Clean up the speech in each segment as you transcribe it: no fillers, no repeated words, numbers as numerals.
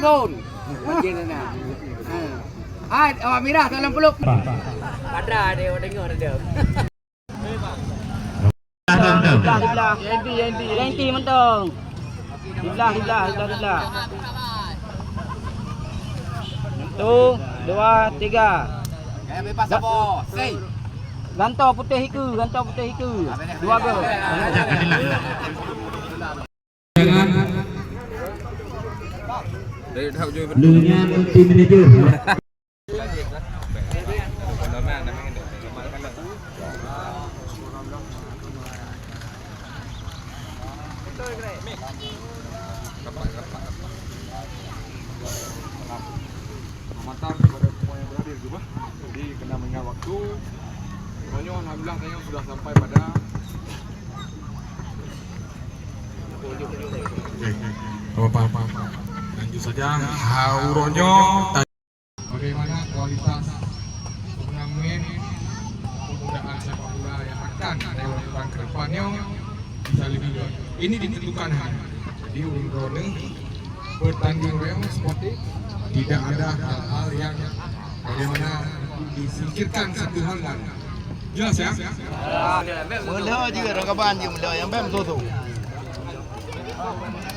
Gol. Bagian na. Awak Mirah tolong peluk. Padra dia dengar dia. Yanti mentong. Hiblah. 1, 2, 3. Gaya bebas apa? Sei. Gantau putih iku. 2 gol. Lunya tim manajer. Mantap kepada semua yang berhadir juga. Jadi kena mengingat waktu. Semuanya alhamdulillah saya sudah sampai pada apa. Lanjut saja. Hauronyo. Bagaimana kualitas pengamen penggunaan sepak bola yang akan dilakukan ke depannya bisa lebih baik. Ini ditentukan jadi urun-urun bertanding real seperti tidak ada hal-hal yang bagaimana disingkirkan satu hal lagi. Jelas ya? Mula juga orang kaban je mula yang bem tu.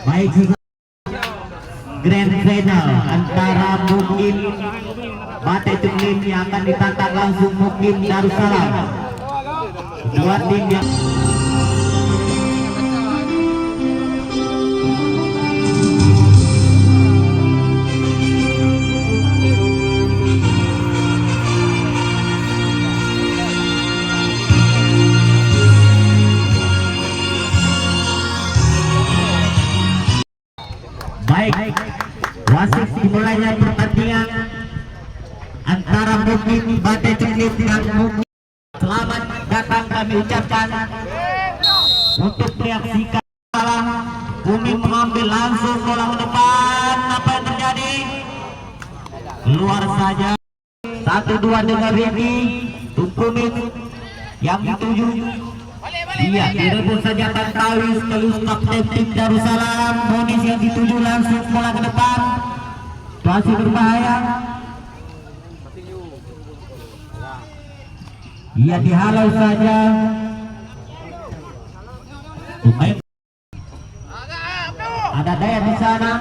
Baik, grand final antara Mukim Batai Tuklim yang akan ditantang langsung Mukim Darussalam. Dua tim yang baik, wasit dimulainya pertandingan antara Mukim Batai Tuklim dan Mukim. Selamat datang kami ucapkan untuk menyaksikan salah. Mukim mengambil langsung bola ke depan. Apa yang terjadi? Keluar saja. 1-2 dengan Ricky Tukumin yang dituju. Iya, direbut saja Tantawi sekaligus kapten tim Darussalam. Monis yang dituju langsung bola ke depan. Situasi berbahaya. Iya, dihalau saja. Ada Daya di sana.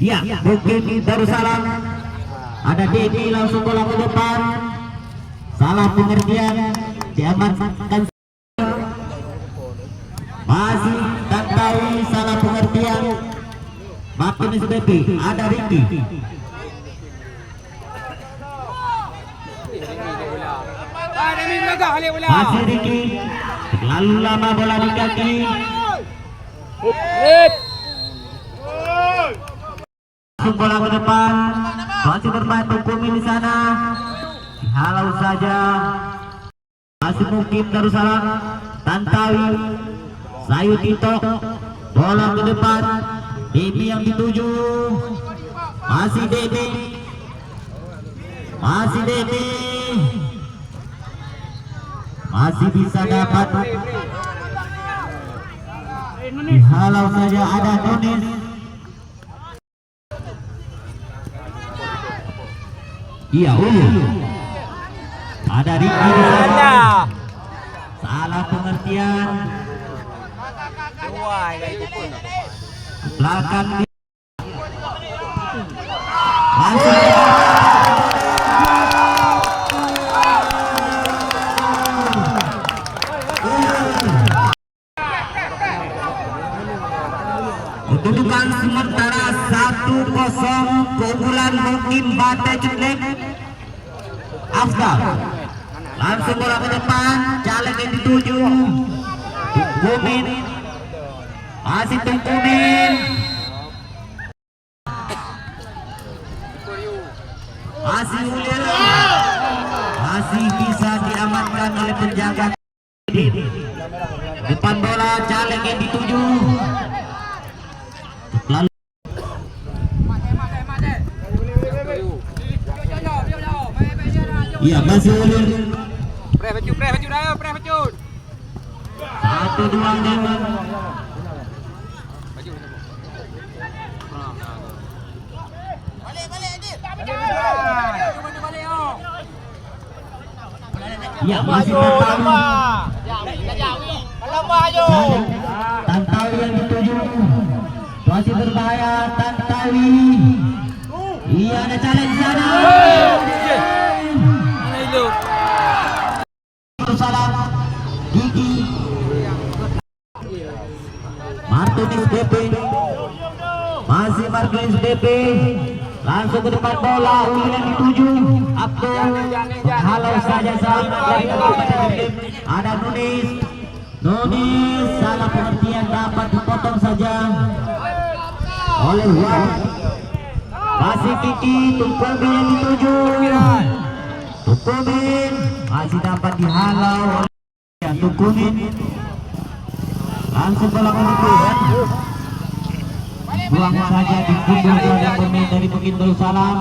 Iya, Mukim Darussalam. Ada Dedi langsung bola ke depan. Salah pengertian, diamankan. Masih Tantawi, salah pengertian. Makin SBP, ada Ricky. Masih Ricky. Terlalu lama bola di kaki. Langsung bola ke depan. Masih bermain Tukumin di sana. Halau saja. Masih Mukim Darussalam. Tantawi, Sayu Tito, bola ke depan. Debi yang dituju. Masih Debi. Masih bisa dapat. Dihalau saja, ada Nunis. Iya, ada Ricky di sana. Salah pengertian. Belakang di kedudukan sementara 1-0 keunggulan Mukim Batai Tuklim. Afdal langsung bola ke depan, caleg yang dituju Tukumin. Masih Tukumin. Masih Ulir. Masih bisa diamankan oleh penjaga. Depan bola, caleg yang dituju. Lalu Iya, masih ulur. Pre baju dah, pre baju. 1-2 Dewan. Ya, masih Tantawi yang dituju. Masih berbahaya Tantawi. Iya, ada challenge di sana. Salah Gigi. Martinez DP. Masih Martinez DP. Langsung ke depan bola, ulur yang dituju. Abdul halau saja dari ada Nunis salah pengertian, dapat dipotong saja oleh Wan. Masih Kiki, Tukumin yang dituju. Tukumin masih dapat dihalau oleh Tukumin. Langsung bola menunjukkan. Buang saja di punggung oleh pemain dari Bukit Darussalam.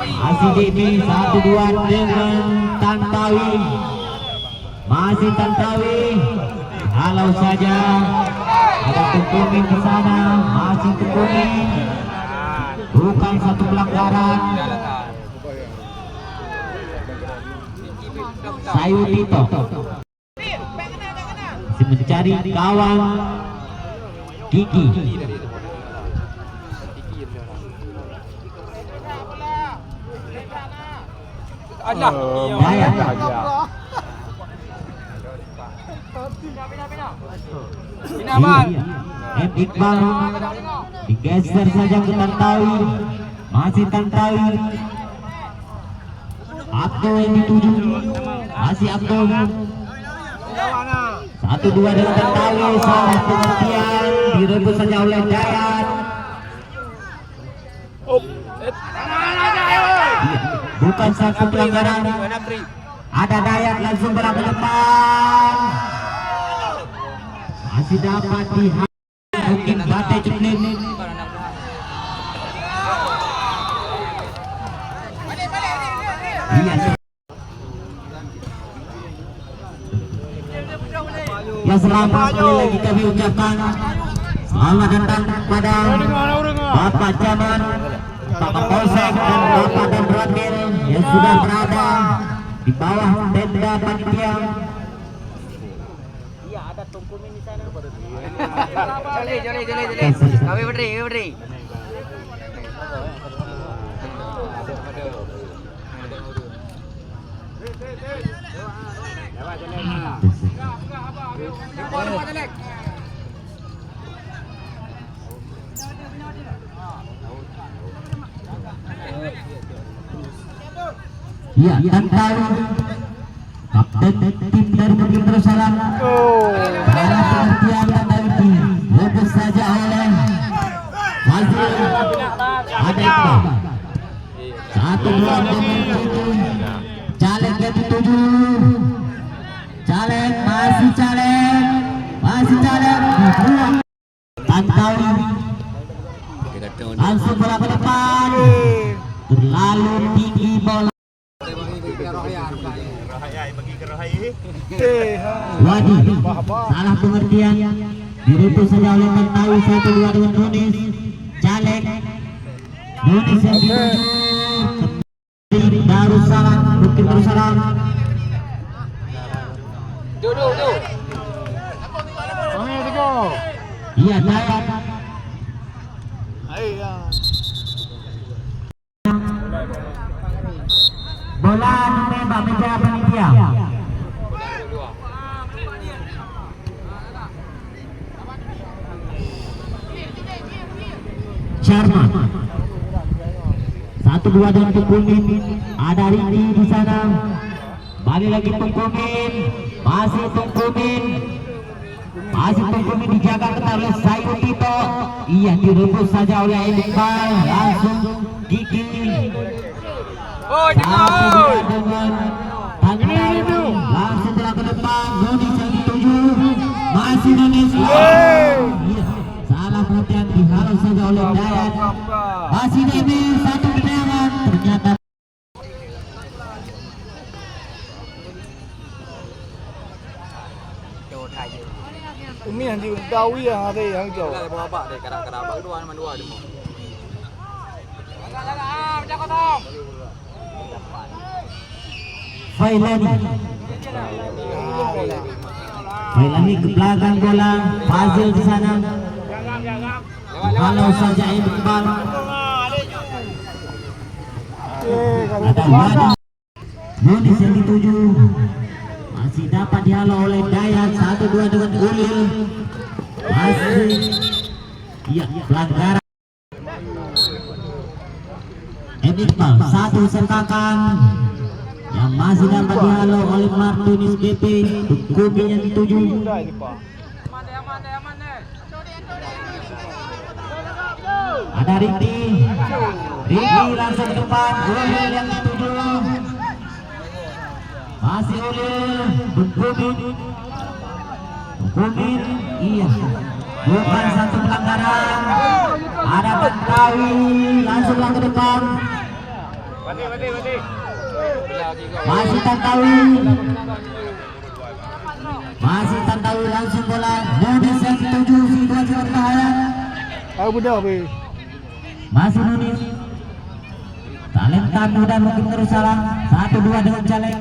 Masih DB 1-2 dengan Tantawi. Masih Tantawi. Halau saja. Ada Tukumin di sana. Masih Tukumin. Bukan satu pelanggaran. Sayutito masih mencari kawan Kiki. Allah. Iqbal digeser saja ke Tantawi. Masih Tantawi. Abdul yang dituju. Masih Abdul. 1-2 dengan Tantawi. Salah pengertian, direbut saja oleh Dayat. Bukan satu pelanggaran. Ada Dayat langsung bola ke depan. Masih dapat mungkin Bate Cuklim. Iya. Ya, selamat sekali lagi kami ucapkan selamat datang kepada Bapak Camat, Pak Kapolsek dan Bapak dan Rakil yang sudah berada di bawah tenda panitia. Iya, ada Tukumin di sana. Joli. Kami berdiri. Ya, Tantawi kapten tim dari Bukit Darussalam. Salah pengertian Tantawi lepas saja oleh Fazil. Ada Iqbal. 1-2 caleg yang dituju. Caleg masih caleg. Tantawi langsung bola ke depan. Terlalu tinggi bola. Wadi salah pengertian, direbut saja oleh Tantawi. 1-2 dengan Nunis. Caleg Nunis yang dituju Darussalam, Bukit Darussalam. Iya, Dayat. Bola menembak meja panitia. Sharma 1-2 dengan Tukumin. Ada Rindi di sana. Balik lagi Tukumin. Masih Tukumin dijaga ketat oleh Sayutito. Iya, direbut saja oleh Iqbal. Langsung Gigi. Dengan Tantawi. Langsung bola ke depan. Nunis yang dituju. Masih Nunis. Salah pengertian, dihalau saja oleh Dayat. Masih Dewi, satu tendangan. Ternyata yang diutahui yang ada yang jauh. Failani ke belakang bola, Fazil di sana. Kalau saja Iqbal. Ada Wadi. Modis yang dituju. Masih dapat dihalau oleh Dayat. 1-2 dengan Ulil. Masih. Iya, pelanggaran. Iqbal, satu sentakan yang masih dapat dihalau oleh Martunis BP. Kubi yang dituju. Ada Riki langsung ke depan. Ulil yang dituju. Masih Ulil. Kubi. Iya, bukan satu pelanggaran. Ada Tantawi langsung ke depan. Masih Tantawi langsung bola. Modis yang dituju. Situasi berbahaya. Aku mudah be. Masih Nunis. Talenta muda mungkin terus salah. 1-2 dengan Jalek.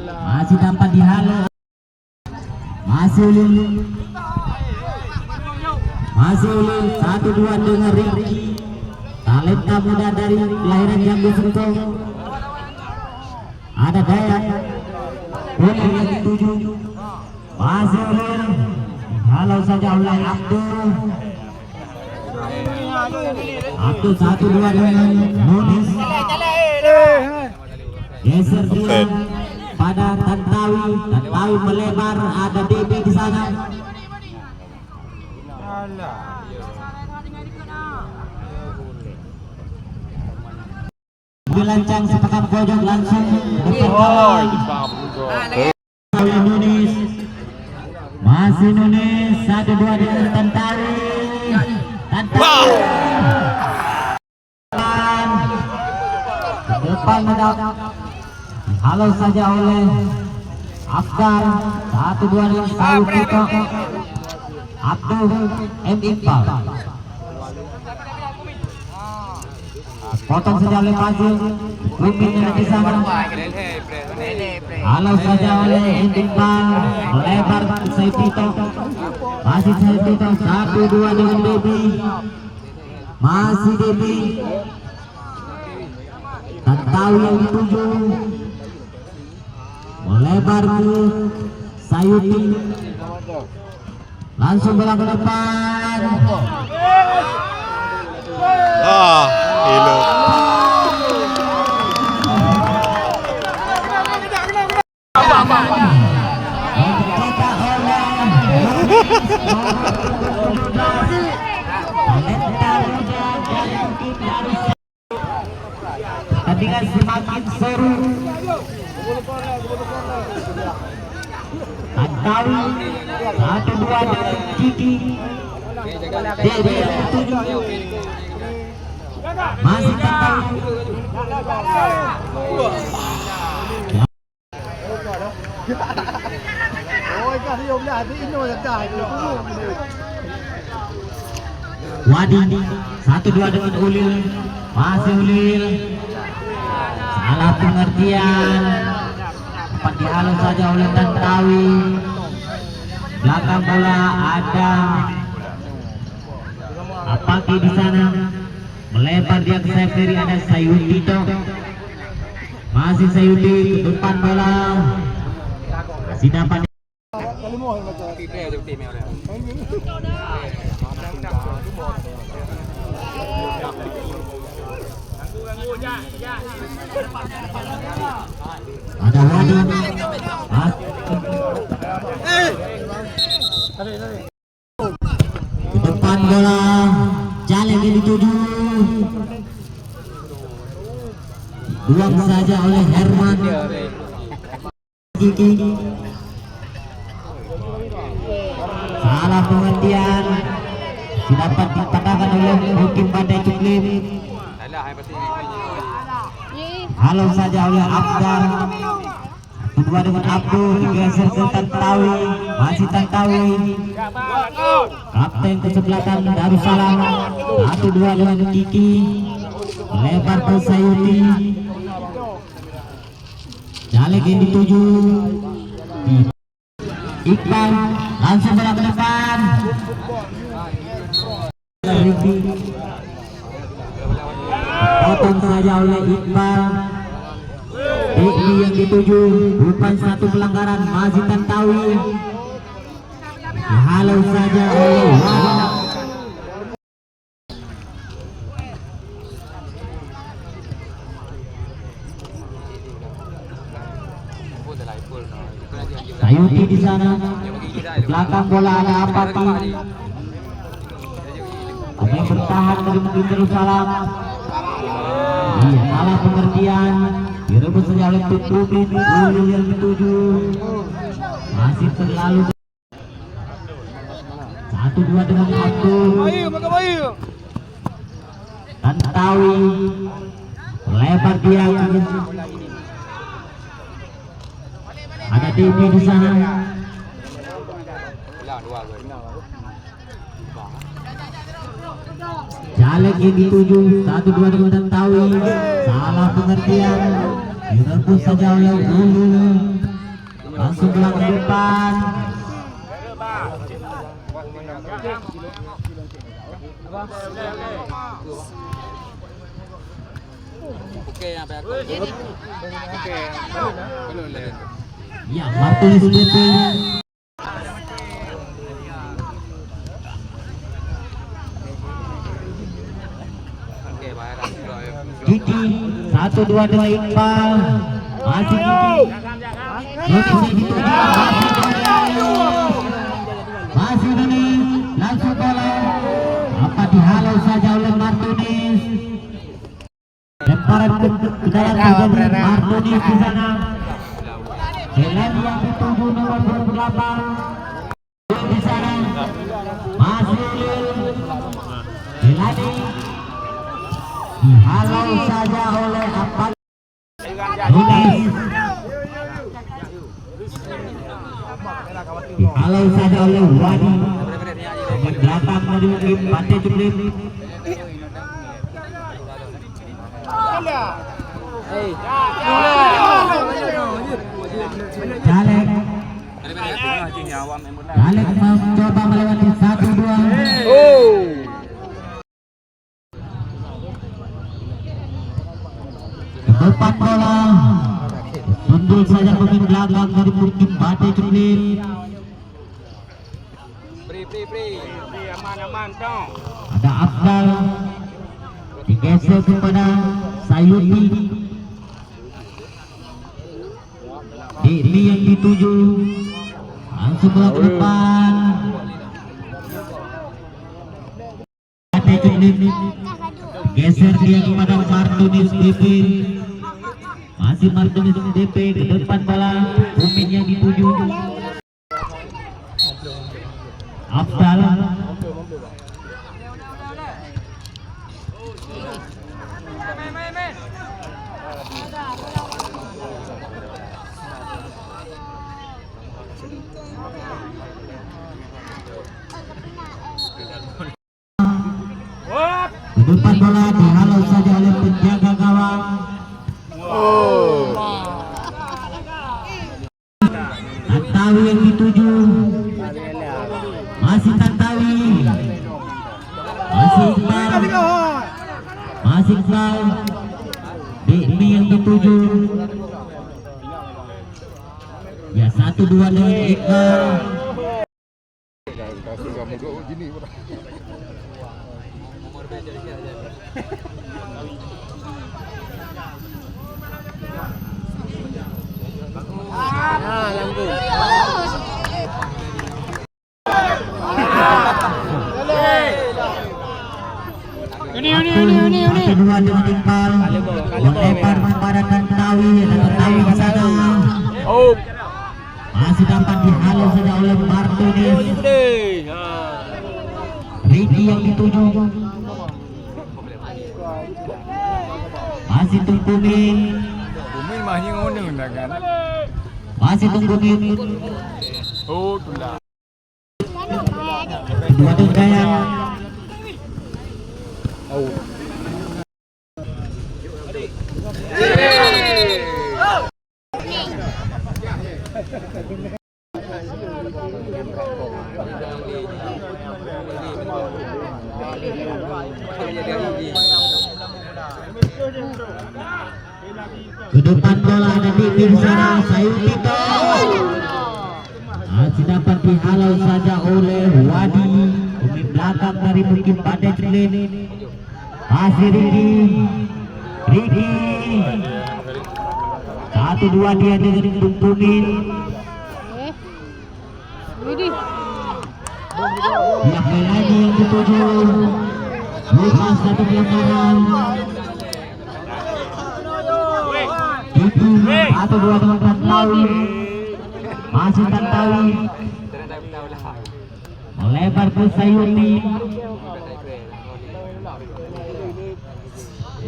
Masih dapat dihalau. Masih Ulil. 1-2 dengan Riki. Talenta muda dari kelahiran Jambu Sungkong. Ada Dayat. Ulil yang dituju. Masih Ulil. Halau saja oleh Abdul. 1-2 dengan Nunis. Geser dia pada Tantawi. Tantawi melebar. Ada DB di sana. Dilancang sepakan pojok langsung depan Nunis. Masih Nunis. 1-2 dengan Tantawi. Depan mendapat halau saja oleh Afgan. 1-2 dengan Sayup Tito. Abdul Iqbal. Potong saja oleh Fazil. Rupinya di sana. Halau saja oleh Iqbal. Melebar ke Sayup Tito. Masih Sayup Tito. 1-2 dengan Debi. Masih Debi. Tantawi yang dituju. Melebar ke Sayuti. Langsung bola ke depan. Hilo. Pertandingan semakin seru. Tantawi 1-2 dengan Kiki. Dewi yang dituju. Masih Tantawi. Wadi 1-2 dengan Ulil. Masih Ulil. Salah pengertian. Dapat dihalau saja oleh Tantawi. Belakang bola ada Apaki di sana. Melebar dia ke sayap kiri. Ada Sayuti Tito. Masih Sayuti ke depan bola. Masih dapat. Ada Wadi. Ke depan bola. Jalek yang dituju. Buang saja oleh Herman. Kiki. Salah pengertian. Dapat dipatahkan oleh Hakim Badai Cuklip. Halau saja oleh Afgan. 1-2 dengan Abdul. Digeser ke Tantawi. masih Tantawi. Kapten kesebelasan Darussalam 1-2 dengan Kiki, lebar ke Sayuti. Jalek yang dituju Iqbal, langsung bola ke depan. Potong saja oleh Iqbal. Ini yang dituju bukan satu pelanggaran, masih Tantawi. Dihalau saja oleh Wahid. Sayuti di sana. Belakang bola ada apa Ki? Ada yang bertahan dari mungkin Darussalam. Iya, salah pengertian. Direbut saja oleh Tutubin. Dulu yang dituju masih terlalu 1-2 dengan Abdul. Tantawi lebar dia. Ada Devi di sana. Jalek yang dituju 1-2 dengan Tantawi. Salah pengertian. Direbut saja oleh Ulu. Langsung belakang depan. Ya, Martulis DP. Kiki 1-2 dengan Iqbal. Masih Kiki. Masih ini langsung bola. Apa dihalau saja oleh Martulis. Lemparan ke dalam bagian Martulis di sana. Helani yang dituju nomor 28 di sana. Masih Helani dihalau saja oleh apa? Dihalau saja oleh Wadi. Di belakang dari tim Pantai Jumlim. Jalek mencoba melewati 1-2. Depan bola sundul saja pemain belakang dari tim Pantai Jumlim. Ada Abdal, digeser kepada Sayuti. Ini yang dituju langsung bola ke depan. Pantai Jumlim geser dia kepada Martulis DP. Masih Martulis DP ke depan bola. Pemain yang dituju Abdal. Di depan bola dihalau saja oleh penjaga gawang. Tantawi yang dituju. Masih Tantawi. Masih Iqbal. Masih Iqbal. Ini yang dituju. Ya, 1-2 dengan Iqbal. Kedua dengan Iqbal. Melempar kepada Tantawi. Tantawi di sana. Masih dapat dihalau saja oleh Martulis. Ricky yang dituju. Masih Tunggumin. Bumi mahnya ngoneng dah kan. Masih Tunggumin. Oh, itulah. Kedua tim Dayak. Ke depan bola ada di tim sana Sayutito. Masih dapat dihalau saja oleh Wadi. Pemain belakang dari mungkin Badai Celin. Masih Riki. 1-2 dia dengan tumpunin. Yang lagi yang dituju. Bukan satu pelanggaran. 1-2 dengan Tantawi. Masih Tantawi. Melebar ke Sayuti.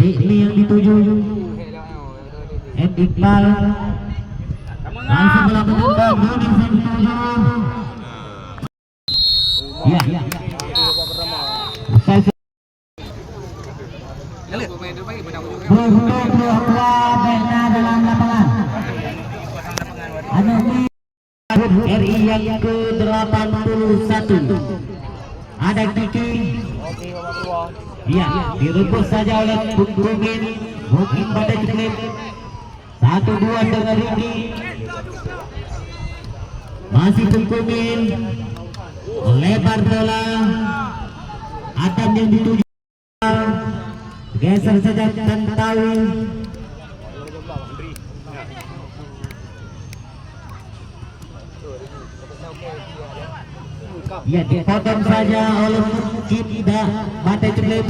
Ini yang dituju. Iqbal. Masih melakukan Nunis yang dituju. Ya. Dalam lapangan. RI yang ke-81. Ada Kiki. Ya, direbut saja oleh Tunggumin. Mungkin pada Celin. 1-2 dengan Riki. Masih Tunggumin. Lebar bola. Adam yang dituju. Geser saja Tantawi. Ya, dipotong saja oleh Cipta Badai Celin.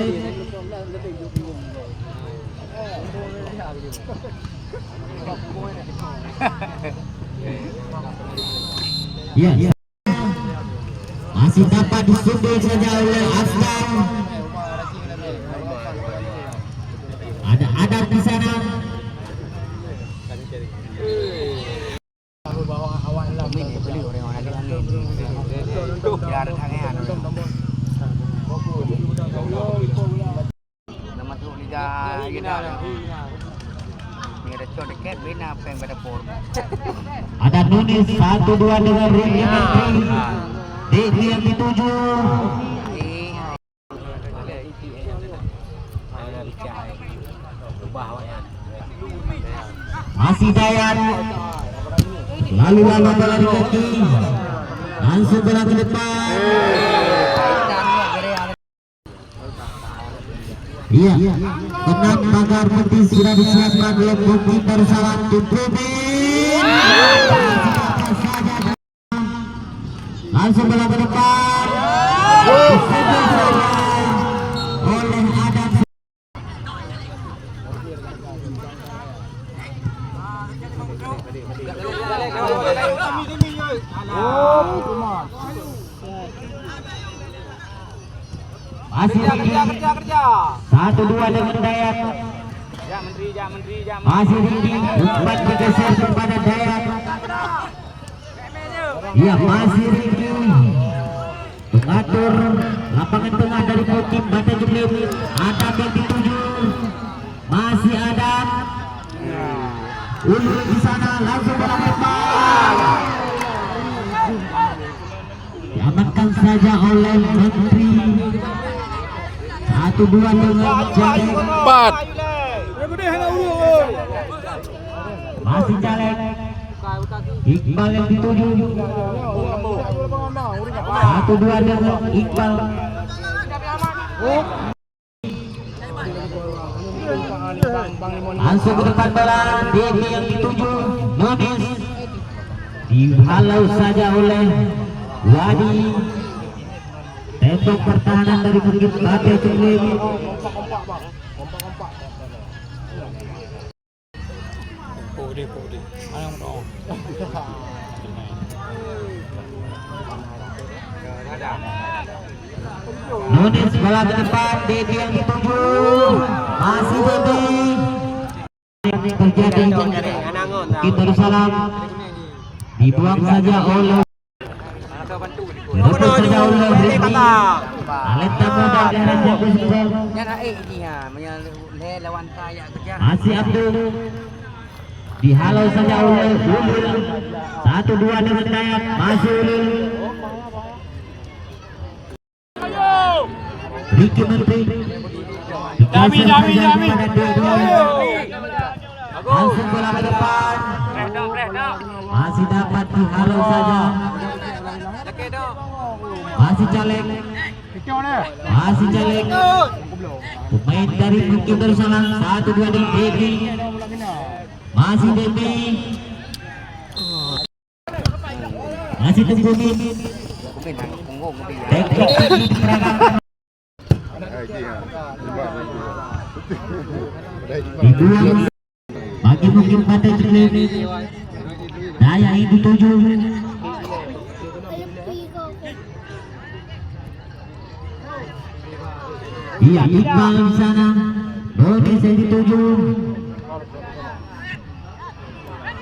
Ya. Masih dapat disundul saja oleh Aslan. Ada Adam di sana. Ada Nunis 1-2 dengan Riki Menteri. Diki yang dituju. Masih Dayan. Lalu bola di kaki. Langsung bola ke depan. Iya, tenang pagar putih sudah disiapkan oleh goalkeeper Sawan Tunggumin. Langsung bola ke depan. Oleh Adam. Masih kerja. 1-2 dengan Dayak. Masih Riki. Umpan bergeser kepada Dayak. Ya, masih Riki. Mengatur lapangan tengah dari tim Badai Celin. Adam yang dituju. Masih Adam. Ulur di sana, langsung bola depan. Diamankan saja oleh Menteri. 1-2 dengan Jalek. Masih Jalek. Iqbal yang dituju. 1-2 dengan Iqbal. Langsung ke depan bola. Diki yang dituju. Nunis. Dihalau saja oleh Wadi. Tembok pertahanan dari Bukit Badai Celin. Nunis bola ke depan. Diki yang dituju. Masih Diki. Yang terjadi Kita Darussalam dibuang saja oleh Direbut saja oleh Ricky. Talenta muda dari Jagus Gol. lawan saya kerja. Masih Abdul. Dihalau saja oleh Ulil. 1-2 dengan Dayat. Masih Ulil. Ricky Menteri. Jami. Langsung bola ke depan. Masih dapat dihalau saja. Masih Jalek. Pemain dari Bukit Darussalam. 1-2 dari Devi. Masih Devi. Masih Tunggumi. Teknik dikeragakan. Dibuang bagi Bukit Pantai Ciklik. Daya itu 7. Iya, Iqbal di sana. Doni senti 7.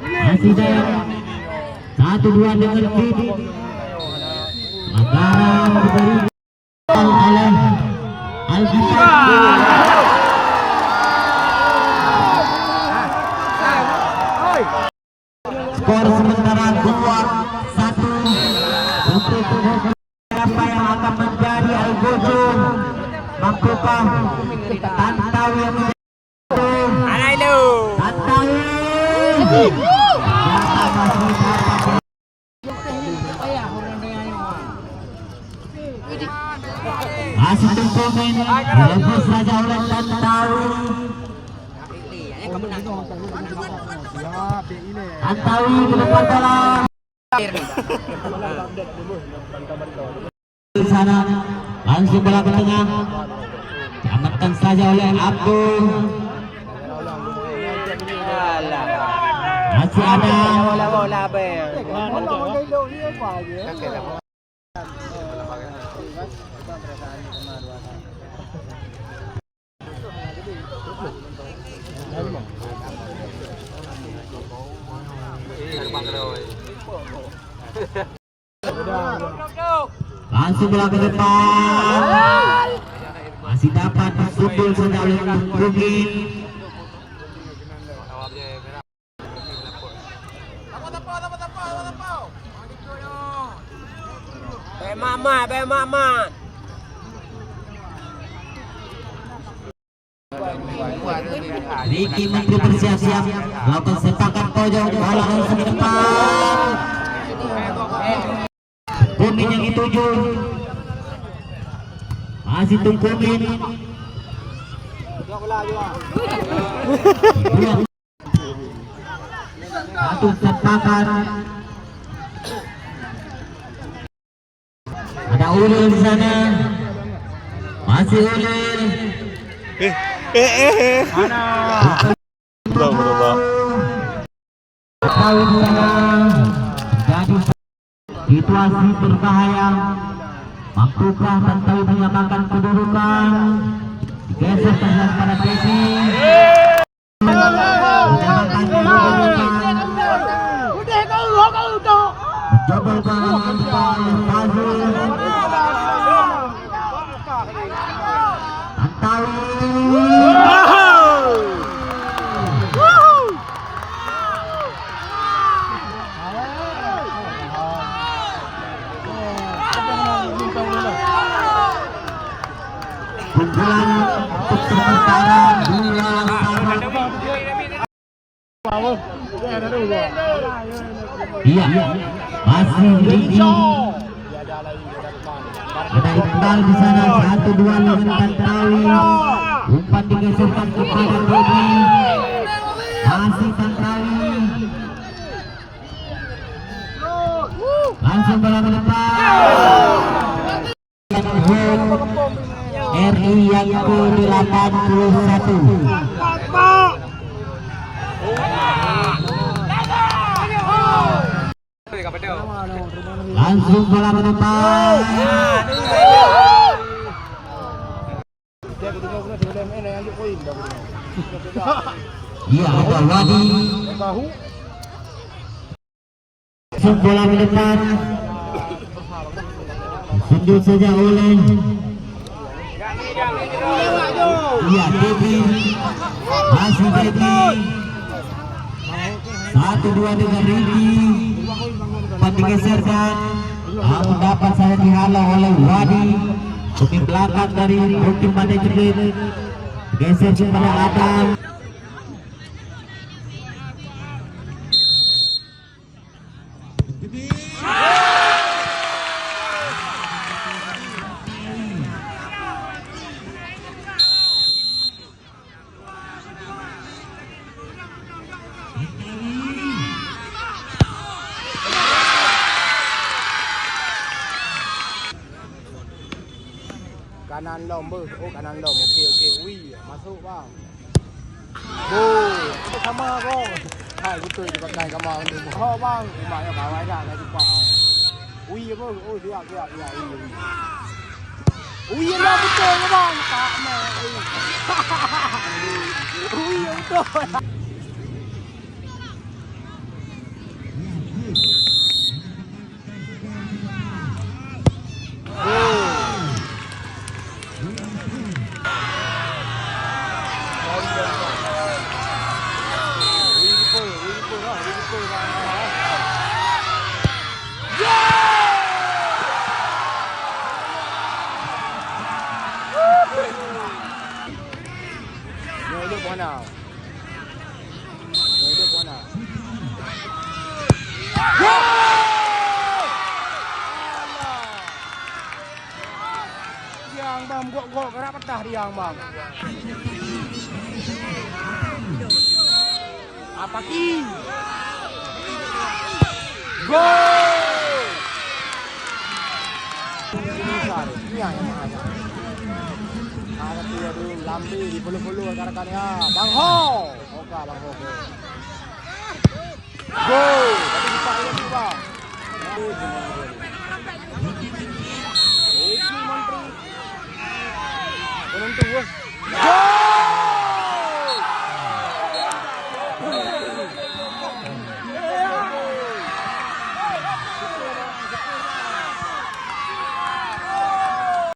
Masih Daya. 1-2 dengan Fit. Pelanggaran diberi oleh Al-Ghifari. Skor sementara 2-1 untuk siapa yang akan menjadi Al-Gojo. Mampukah Tantawi yang menjadi Tantawi? Masih Tungkumin direbut saja oleh Tantawi. Tantawi ke depan bola. Di sana langsung bola ke tengah. Diamankan saja oleh Abdul. Masih ada. Langsung bola ke depan. Masih dapat disundul saja oleh Bukit. Mama. Ricky Menteri bersiap-siap melakukan sepakan pojok bola langsung ke depan. Kumin yang dituju. Masih Tungkumin. Satu sepakan. Ada Ulil di sana. Masih Ulil. Berubah. Tahu di sana. Jadi situasi berbahaya. Mampukah Tantawi menyamakan kedudukan? Digeser saja pada Devi. Menyamakan kedudukan. Mencobalkan Fazil. Tantawi. Pukulan untuk sementara 2-1. Iya, masih Ricky. Ada Iqbal di sana. 1-2 dengan Tantawi. Umpan digeserkan kepada Devi. Masih Tantawi. Langsung bola ke depan. RI yang ke-81. Langsung bola ke depan. Iya, ada Wadi. Langsung bola ke depan. dipanggil saja oleh iya Devi, masih Devi. 1-2 dengan Ricky, digeserkan. Mendapat saya dihalau oleh Wadi. Di belakang dari Ruki Pandai Jepit, geser kepada Adam. Kanan lom ber. Oh kanan lom. Okey. Wih, masuk bang. Oh, itu sama kau. Hai betul dipakai kamar untuk oh bang. Maknya bawai dah nak jumpa. Wih apa? Oh siap. Wih lah betul ke bang. Tak nak. Wih betul. Diang bang, gok kerap petah diang bang. Apa ki? Gol! Besar, diang yang mana? Ada dia dulu lambi di pelu-pelu rekan-rekannya. Bang Ho, oke bang Ho. Gol! Tapi bisa ini bang. Iki Menteri. Penentu. Gol!